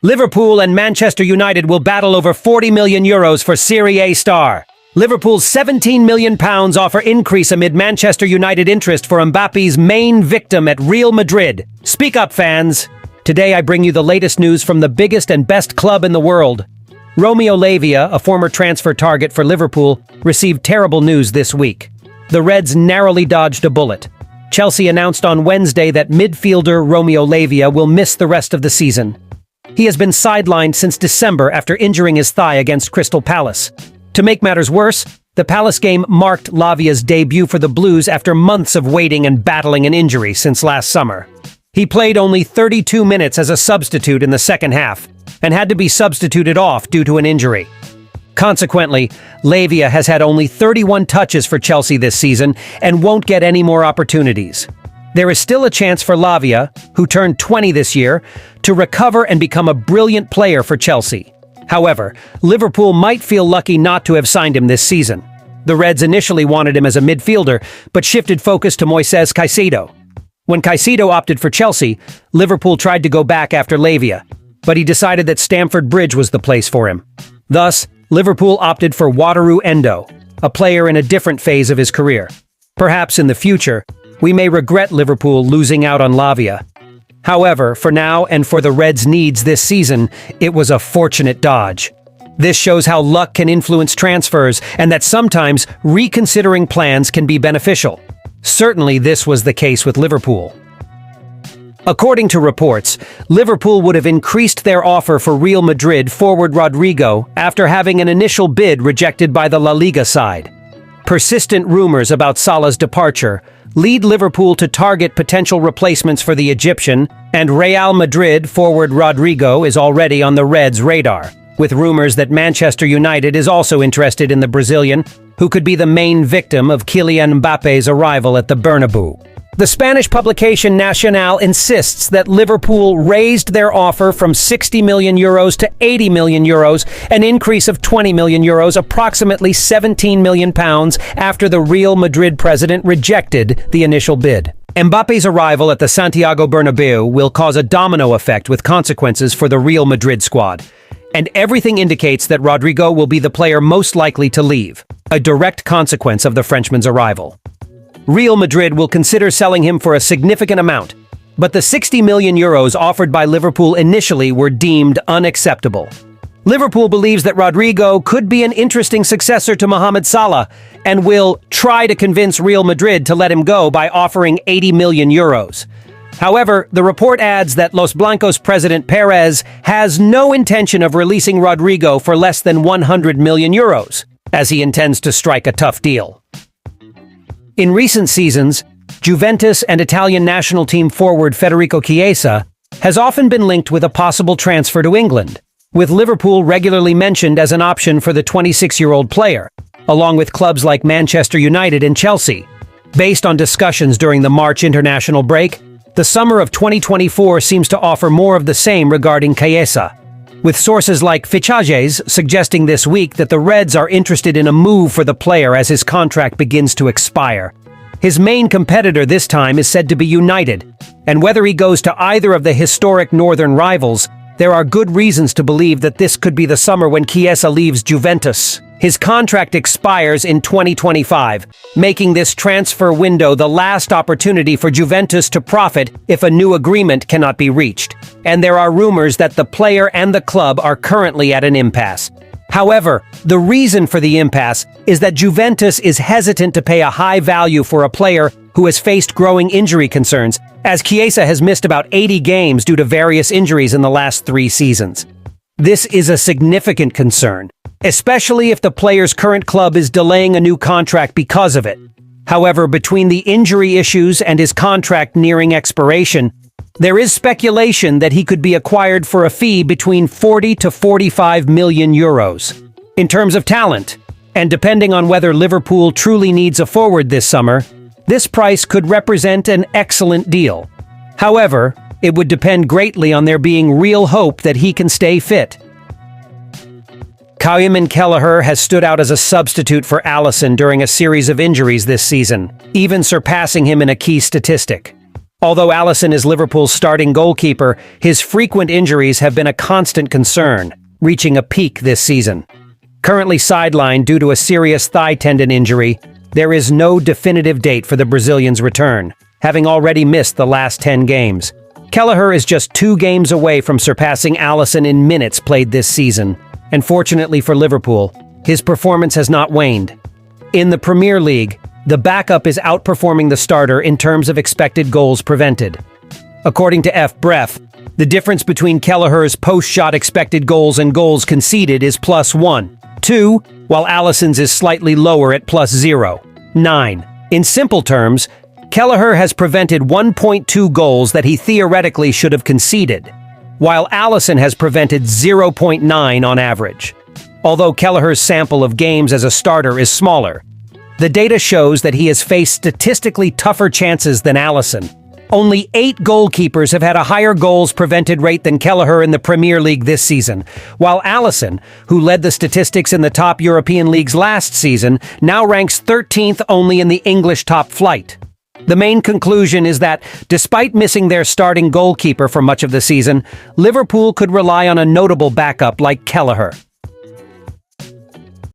Liverpool and Manchester United will battle over €40 million for Serie A star. Liverpool's £17 million offer increase amid Manchester United interest for Mbappe's main victim at Real Madrid. Speak up, fans! Today I bring you the latest news from the biggest and best club in the world. Romeo Lavia, a former transfer target for Liverpool, received terrible news this week. The Reds narrowly dodged a bullet. Chelsea announced on Wednesday that midfielder Romeo Lavia will miss the rest of the season. He has been sidelined since December after injuring his thigh against Crystal Palace. To make matters worse, the Palace game marked Lavia's debut for the Blues after months of waiting and battling an injury since last summer. He played only 32 minutes as a substitute in the second half, and had to be substituted off due to an injury. Consequently, Lavia has had only 31 touches for Chelsea this season and won't get any more opportunities. There is still a chance for Lavia, who turned 20 this year, to recover and become a brilliant player for Chelsea. However, Liverpool might feel lucky not to have signed him this season. The Reds initially wanted him as a midfielder, but shifted focus to Moises Caicedo. When Caicedo opted for Chelsea, Liverpool tried to go back after Lavia, but he decided that Stamford Bridge was the place for him. Thus, Liverpool opted for Wataru Endo, a player in a different phase of his career. Perhaps in the future, we may regret Liverpool losing out on Lavia. However, for now and for the Reds' needs this season, it was a fortunate dodge. This shows how luck can influence transfers and that sometimes reconsidering plans can be beneficial. Certainly this was the case with Liverpool. According to reports, Liverpool would have increased their offer for Real Madrid forward Rodrigo after having an initial bid rejected by the La Liga side. Persistent rumors about Salah's departure lead Liverpool to target potential replacements for the Egyptian, and Real Madrid forward Rodrigo is already on the Reds' radar, with rumors that Manchester United is also interested in the Brazilian, who could be the main victim of Kylian Mbappe's arrival at the Bernabeu. The Spanish publication Nacional insists that Liverpool raised their offer from €60 million to €80 million, an increase of €20 million, approximately £17 million after the Real Madrid president rejected the initial bid. Mbappe's arrival at the Santiago Bernabeu will cause a domino effect with consequences for the Real Madrid squad. And everything indicates that Rodrigo will be the player most likely to leave, a direct consequence of the Frenchman's arrival. Real Madrid will consider selling him for a significant amount, but the €60 million offered by Liverpool initially were deemed unacceptable. Liverpool believes that Rodrigo could be an interesting successor to Mohamed Salah and will try to convince Real Madrid to let him go by offering €80 million. However, the report adds that Los Blancos president Perez has no intention of releasing Rodrigo for less than €100 million, as he intends to strike a tough deal. In recent seasons, Juventus and Italian national team forward Federico Chiesa has often been linked with a possible transfer to England, with Liverpool regularly mentioned as an option for the 26-year-old player, along with clubs like Manchester United and Chelsea. Based on discussions during the March international break, the summer of 2024 seems to offer more of the same regarding Chiesa, with sources like Fichajes suggesting this week that the Reds are interested in a move for the player as his contract begins to expire. His main competitor this time is said to be United, and whether he goes to either of the historic northern rivals, there are good reasons to believe that this could be the summer when Chiesa leaves Juventus. His contract expires in 2025, making this transfer window the last opportunity for Juventus to profit if a new agreement cannot be reached. And there are rumors that the player and the club are currently at an impasse. However, the reason for the impasse is that Juventus is hesitant to pay a high value for a player who has faced growing injury concerns, as Chiesa has missed about 80 games due to various injuries in the last 3 seasons. This is a significant concern, especially if the player's current club is delaying a new contract because of it. However, between the injury issues and his contract nearing expiration, there is speculation that he could be acquired for a fee between €40 to €45 million. In terms of talent, and depending on whether Liverpool truly needs a forward this summer, this price could represent an excellent deal. However, it would depend greatly on there being real hope that he can stay fit. Caoimhin Kelleher has stood out as a substitute for Alisson during a series of injuries this season, even surpassing him in a key statistic. Although Alisson is Liverpool's starting goalkeeper, his frequent injuries have been a constant concern, reaching a peak this season. Currently sidelined due to a serious thigh tendon injury, there is no definitive date for the Brazilian's return, having already missed the last 10 games. Kelleher is just 2 games away from surpassing Alisson in minutes played this season, and fortunately for Liverpool, his performance has not waned. In the Premier League, the backup is outperforming the starter in terms of expected goals prevented. According to FBref, the difference between Kelleher's post-shot expected goals and goals conceded is +1.2, while Alisson's is slightly lower at +0.9. In simple terms, Kelleher has prevented 1.2 goals that he theoretically should have conceded, while Alisson has prevented 0.9 on average. Although Kelleher's sample of games as a starter is smaller, the data shows that he has faced statistically tougher chances than Alisson. Only 8 goalkeepers have had a higher goals prevented rate than Kelleher in the Premier League this season, while Alisson, who led the statistics in the top European leagues last season, now ranks 13th only in the English top flight. The main conclusion is that, despite missing their starting goalkeeper for much of the season, Liverpool could rely on a notable backup like Kelleher.